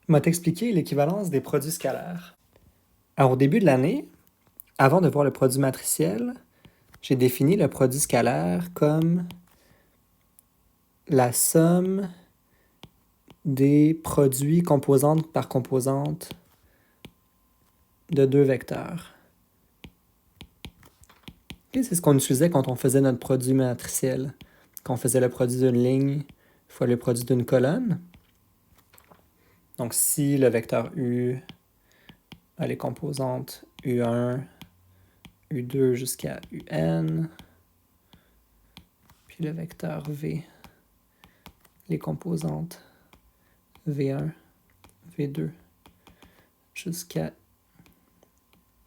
On m'a expliqué l'équivalence des produits scalaires. Alors, au début de l'année, avant de voir le produit matriciel, j'ai défini le produit scalaire comme la somme des produits composante par composante de deux vecteurs. Et c'est ce qu'on utilisait quand on faisait notre produit matriciel. Quand on faisait le produit d'une ligne fois le produit d'une colonne. Donc, si le vecteur U a les composantes U1, U2 jusqu'à UN, puis le vecteur V, les composantes V1, V2 jusqu'à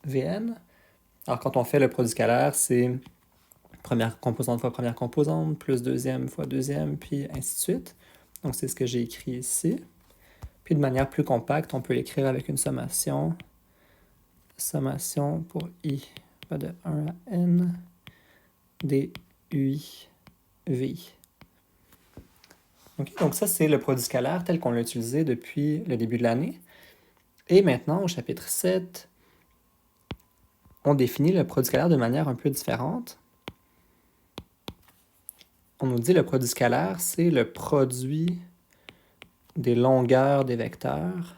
Vn. Alors, quand on fait le produit scalaire, c'est première composante fois première composante, plus deuxième fois deuxième, puis ainsi de suite. Donc, c'est ce que j'ai écrit ici. Puis, de manière plus compacte, on peut l'écrire avec une sommation. Sommation pour I va de 1 à N d UI VI. Okay, donc ça, c'est le produit scalaire tel qu'on l'a utilisé depuis le début de l'année. Et maintenant, au chapitre 7, on définit le produit scalaire de manière un peu différente. On nous dit que le produit scalaire, c'est le produit des longueurs des vecteurs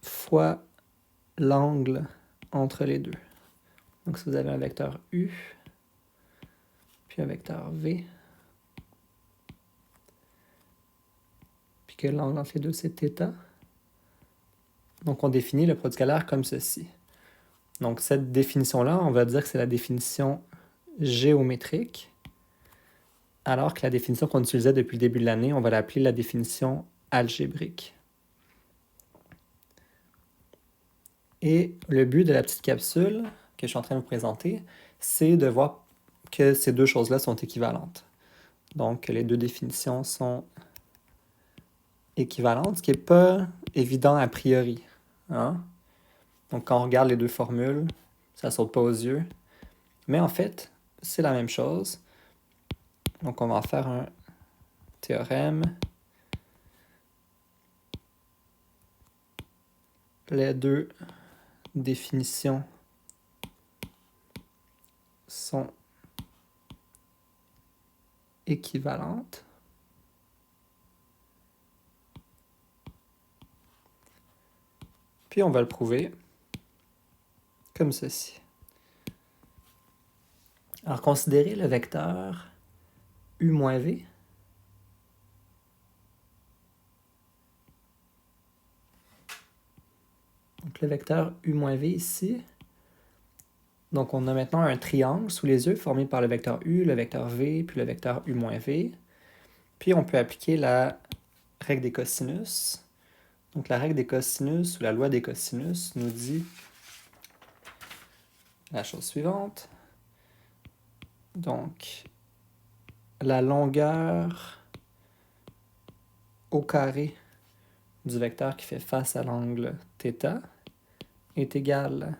fois l'angle entre les deux. Donc, si vous avez un vecteur U, puis un vecteur V, puis que l'angle entre les deux, c'est θ, donc on définit le produit scalaire comme ceci. Donc, cette définition-là, on va dire que c'est la définition géométrique, alors que la définition qu'on utilisait depuis le début de l'année, on va l'appeler la définition algébrique. Et le but de la petite capsule que je suis en train de vous présenter, c'est de voir que ces deux choses-là sont équivalentes. Donc, les deux définitions sont équivalentes, ce qui n'est pas évident a priori. Hein? Donc, quand on regarde les deux formules, ça ne saute pas aux yeux. Mais en fait, c'est la même chose. Donc, on va en faire un théorème. Les deux définitions sont équivalentes. Puis on va le prouver comme ceci. Alors, considérez le vecteur U moins V. Donc, le vecteur U moins V ici. Donc, on a maintenant un triangle sous les yeux formé par le vecteur U, le vecteur V, puis le vecteur U moins V. Puis, on peut appliquer la règle des cosinus. Donc, la règle des cosinus ou la loi des cosinus nous dit la chose suivante. Donc, la longueur au carré du vecteur qui fait face à l'angle θ est égale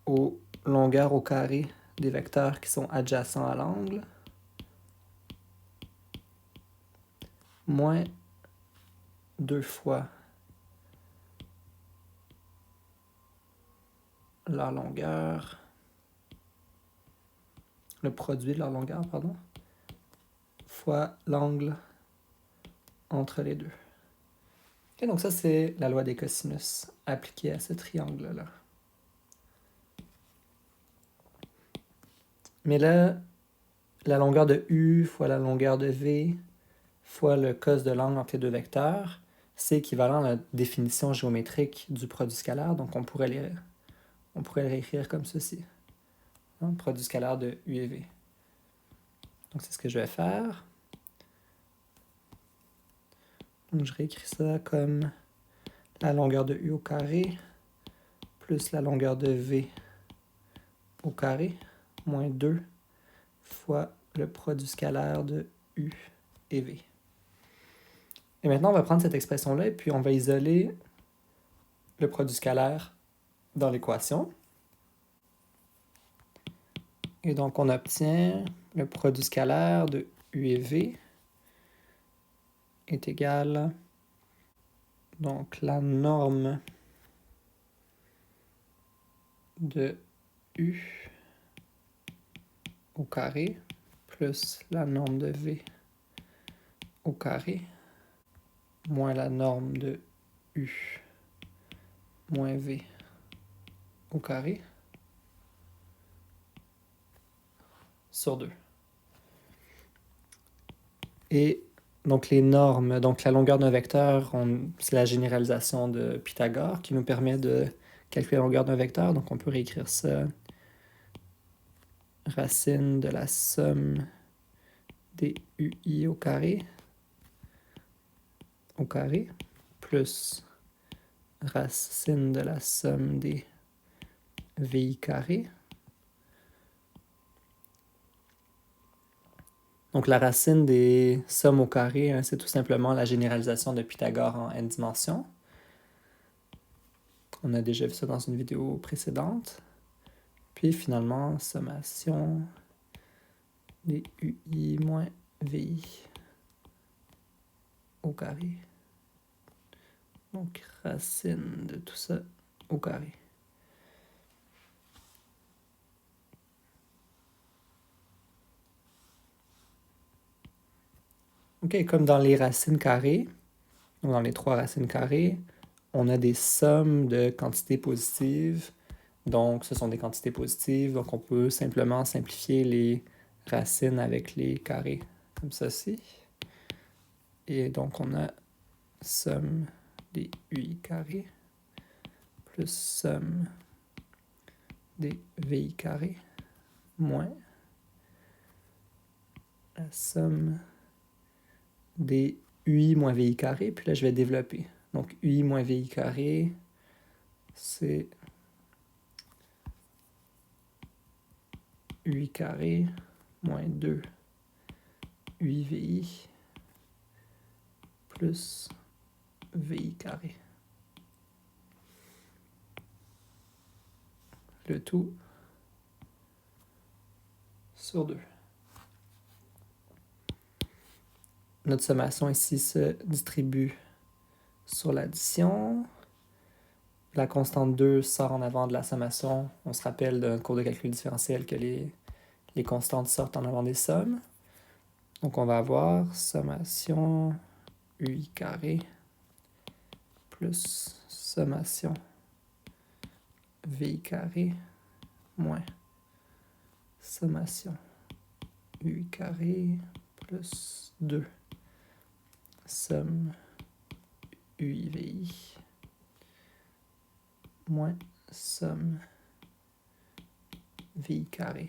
aux longueurs au carré des vecteurs qui sont adjacents à l'angle moins 2 fois leur longueur, le produit de leur longueur, pardon, fois l'angle entre les deux. Et donc ça, c'est la loi des cosinus appliquée à ce triangle-là. Mais là, la longueur de U fois la longueur de V fois le cos de l'angle entre les deux vecteurs, c'est équivalent à la définition géométrique du produit scalaire. Donc, on pourrait le réécrire comme ceci. Hein, produit scalaire de U et V. Donc, c'est ce que je vais faire. Donc, je réécris ça comme la longueur de U au carré plus la longueur de V au carré moins 2 fois le produit scalaire de U et V. Et maintenant, on va prendre cette expression-là et puis on va isoler le produit scalaire dans l'équation. Et donc, on obtient le produit scalaire de U et V est égale, donc la norme de U au carré plus la norme de V au carré moins la norme de U moins V au carré sur 2. Et donc les normes, donc la longueur d'un vecteur, c'est la généralisation de Pythagore qui nous permet de calculer la longueur d'un vecteur. Donc on peut réécrire ça racine de la somme des UI au carré plus racine de la somme des VI carré. Donc la racine des sommes au carré, hein, c'est tout simplement la généralisation de Pythagore en n dimensions. On a déjà vu ça dans une vidéo précédente. Puis finalement, sommation des UI moins VI au carré. Donc racine de tout ça au carré. OK, comme dans les racines carrées, ou dans les 3 racines carrées, on a des sommes de quantités positives. Donc, ce sont des quantités positives. Donc, on peut simplement simplifier les racines avec les carrés, comme ceci. Et donc, on a somme des UI carrés plus somme des VI carrés moins la somme des UI moins VI carré. Puis là, je vais développer. Donc, UI moins VI carré, c'est UI carré moins 2 UI VI plus VI carré. Le tout sur 2. Notre sommation ici se distribue sur l'addition. La constante 2 sort en avant de la sommation. On se rappelle d'un cours de calcul différentiel que les constantes sortent en avant des sommes. Donc on va avoir sommation UI carré plus sommation VI carré moins sommation UI carré plus 2 somme UIVI moins somme VI carré.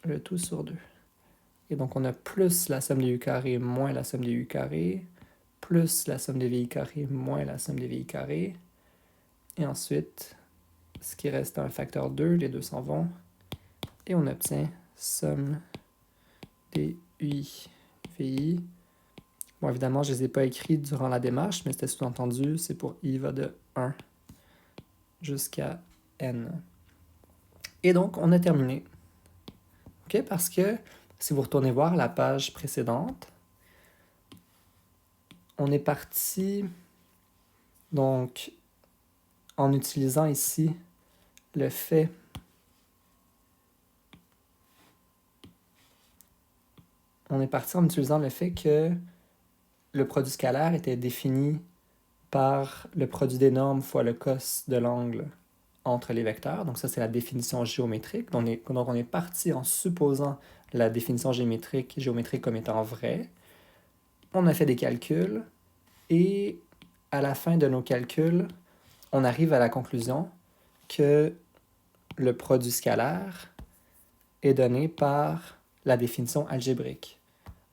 Le tout sur 2. Et donc on a plus la somme des U carré moins la somme des U carré, plus la somme des VI carré moins la somme des VI carré. Et ensuite, ce qui reste un facteur 2, les deux s'en vont. Et on obtient somme des UI, VI. Bon, évidemment, je ne les ai pas écrits durant la démarche, mais c'était sous-entendu, c'est pour I va de 1 jusqu'à N. Et donc, on a terminé. OK? Parce que, si vous retournez voir la page précédente, on est parti, donc, en utilisant ici le fait que le produit scalaire était défini par le produit des normes fois le cos de l'angle entre les vecteurs. Donc ça, c'est la définition géométrique. Donc on est parti en supposant la définition géométrique comme étant vraie. On a fait des calculs et à la fin de nos calculs, on arrive à la conclusion que le produit scalaire est donné par la définition algébrique.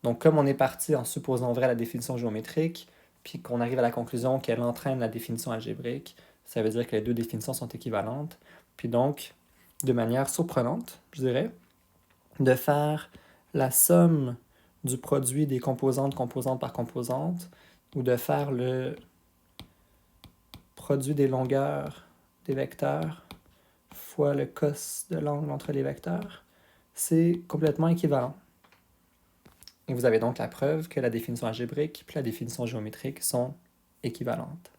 Donc comme on est parti en supposant vrai la définition géométrique, puis qu'on arrive à la conclusion qu'elle entraîne la définition algébrique, ça veut dire que les deux définitions sont équivalentes. Puis donc, de manière surprenante, je dirais, de faire la somme du produit des composantes par composante, ou de faire le produit des longueurs des vecteurs fois le cos de l'angle entre les vecteurs, c'est complètement équivalent. Et vous avez donc la preuve que la définition algébrique et la définition géométrique sont équivalentes.